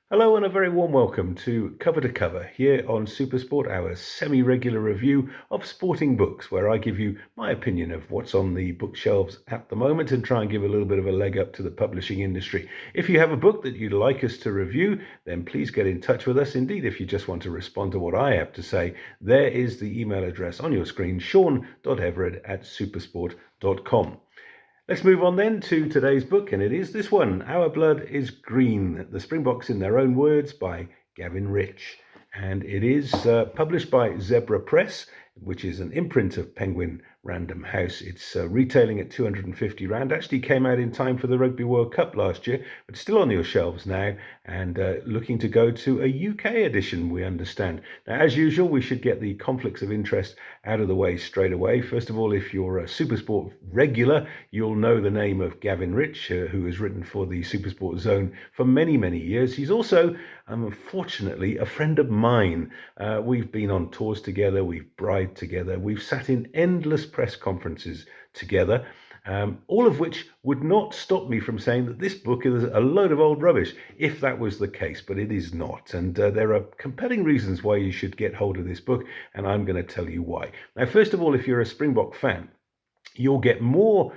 Hello and a very warm welcome to Cover to Cover here on Supersport, our semi-regular review of sporting books, where I give you my opinion of what's on the bookshelves at the moment and try and give a little bit of a leg up to the publishing industry. If you have a book that you'd like us to review, then please get in touch with us. Indeed, if you just want to respond to what I have to say, there is the email address on your screen, sean.everett@supersport.com. Let's move on then to today's book, and it is this one, Our Blood is Green, The Springboks in Their Own Words by Gavin Rich. And it is published by Zebra Press, which is an imprint of Penguin Random House. It's retailing at 250 Rand. Actually came out in time for the Rugby World Cup last year, but still on your shelves now, and looking to go to a UK edition, we understand. Now, as usual, we should get the conflicts of interest out of the way straight away. First of all, if you're a Supersport regular, you'll know the name of Gavin Rich, who has written for the Supersport Zone for many, many years. He's also, unfortunately, a friend of mine. We've been on tours together, we've bribed together, we've sat in endless press conferences together, all of which would not stop me from saying that this book is a load of old rubbish, if that was the case, but it is not. And there are compelling reasons why you should get hold of this book, and I'm going to tell you why. Now, first of all, if you're a Springbok fan, you'll get more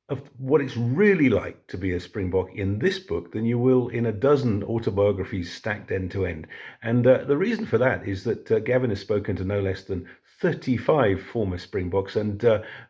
of what it's really like to be a Springbok in this book than you will in a dozen autobiographies stacked end to end. And the reason for that is that Gavin has spoken to no less than 35 former Springboks, and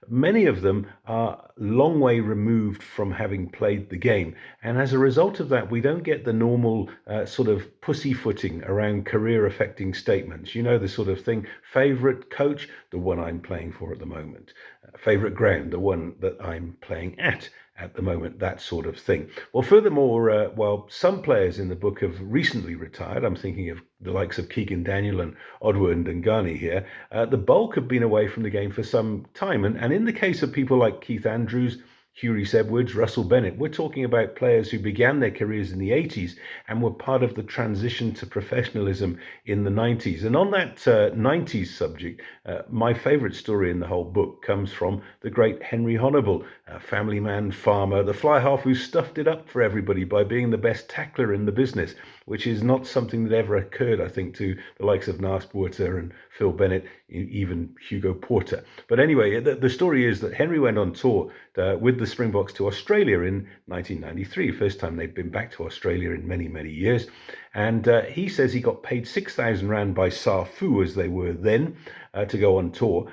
many of them are long way removed from having played the game. And as a result of that, we don't get the normal sort of pussyfooting around career-affecting statements. You know, the sort of thing, favourite coach, the one I'm playing for at the moment. Favourite ground, the one that I'm playing at the moment, that sort of thing. Well, furthermore, while some players in the book have recently retired, I'm thinking of the likes of Keegan Daniel and Odwa and Dungani here, the bulk have been away from the game for some time. And in the case of people like Keith Andrews, Hugh Edwards, Russell Bennett, we're talking about players who began their careers in the 80s and were part of the transition to professionalism in the 90s. And on that 90s subject, my favourite story in the whole book comes from the great Henry Honourable, a family man, farmer, the fly half who stuffed it up for everybody by being the best tackler in the business, which is not something that ever occurred, I think, to the likes of Naas Botha and Phil Bennett, even Hugo Porter. But anyway, the story is that Henry went on tour with the Springboks to Australia in 1993, first time they'd been back to Australia in many, many years. And he says he got paid 6,000 Rand by SAFU, as they were then, to go on tour.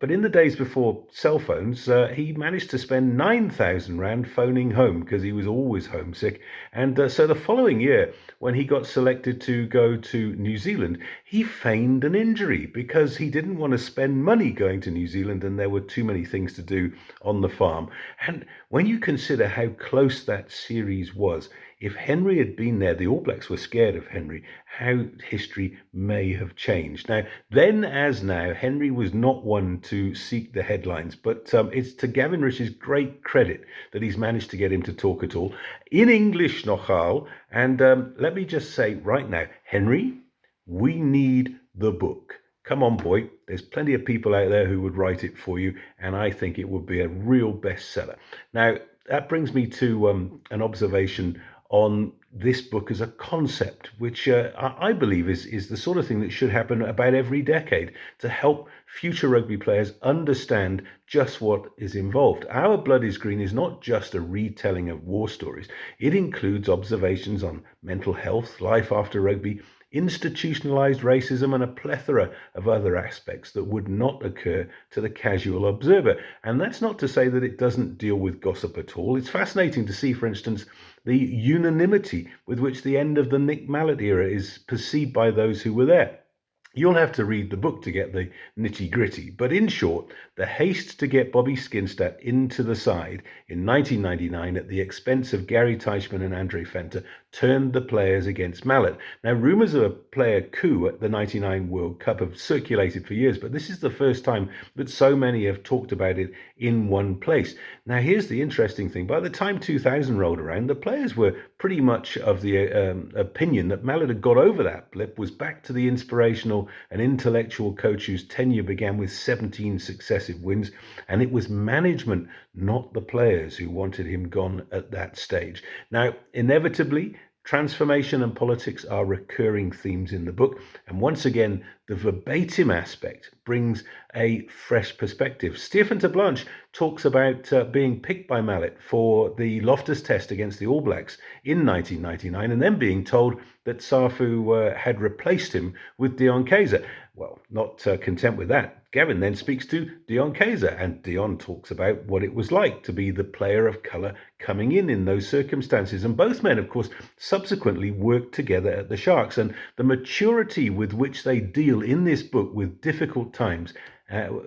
But in the days before cell phones, he managed to spend 9,000 Rand phoning home because he was always homesick. And so the following year, when he got selected to go to New Zealand, he feigned an injury because he didn't want to spend money going to New Zealand and there were too many things to do on the farm. And when you consider how close that series was, if Henry had been there, the All Blacks were scared of Henry, how history may have changed. Now, then as now, Henry was not one to seek the headlines, but it's to Gavin Rich's great credit that he's managed to get him to talk at all. In English, nochal, and let me just say right now, Henry, we need the book. Come on, boy. There's plenty of people out there who would write it for you, and I think it would be a real bestseller. Now, that brings me to an observation on this book as a concept, which I believe is the sort of thing that should happen about every decade to help future rugby players understand just what is involved. Our Blood is Green is not just a retelling of war stories. It includes observations on mental health, life after rugby, institutionalized racism, and a plethora of other aspects that would not occur to the casual observer. And that's not to say that it doesn't deal with gossip at all. It's fascinating to see, for instance, the unanimity with which the end of the Nick Mallet era is perceived by those who were there. You'll have to read the book to get the nitty-gritty, but in short, the haste to get Bobby Skinstad into the side in 1999 at the expense of Gary Teichmann and Andre Fenter turned the players against Mallet. Now, rumours of a player coup at the 99 World Cup have circulated for years, but this is the first time that so many have talked about it in one place. Now, here's the interesting thing. By the time 2000 rolled around, the players were pretty much of the opinion that Mallet had got over that blip, was back to the inspirational and intellectual coach whose tenure began with 17 successive wins, and it was management, not the players, who wanted him gone at that stage. Now, inevitably, Transformation and politics are recurring themes in the book, and once again, the verbatim aspect brings a fresh perspective. Stephen Blanche talks about being picked by Mallet for the Loftus Test against the All Blacks in 1999, and then being told that Safu had replaced him with Dion Kayser. Well, not content with that, Gavin then speaks to Dion Kayser, and Dion talks about what it was like to be the player of colour coming in those circumstances. And both men, of course, subsequently worked together at the Sharks, and the maturity with which they deal in this book with difficult times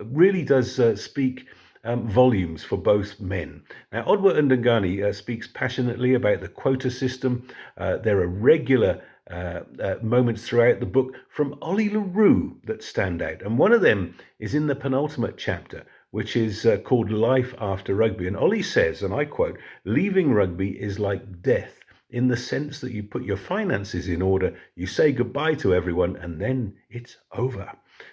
really does speak volumes for both men. Now, Odwa Ndungani speaks passionately about the quota system. There are regular moments throughout the book from Ollie LaRue that stand out. And one of them is in the penultimate chapter, which is called Life After Rugby. And Ollie says, and I quote, "Leaving rugby is like death in the sense that you put your finances in order, you say goodbye to everyone, and then it's over."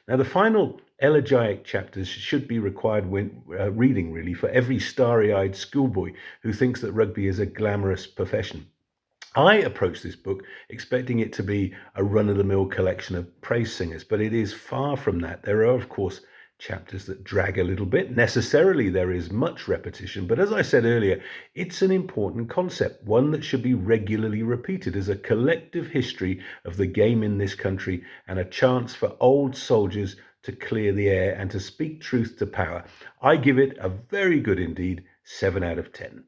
Now, the final elegiac chapters should be required when reading, really, for every starry-eyed schoolboy who thinks that rugby is a glamorous profession. I approached this book expecting it to be a run-of-the-mill collection of praise singers, but it is far from that. There are, of course, chapters that drag a little bit. Necessarily, there is much repetition, but as I said earlier, it's an important concept, one that should be regularly repeated as a collective history of the game in this country and a chance for old soldiers to clear the air and to speak truth to power. I give it a very good indeed 7 out of 10.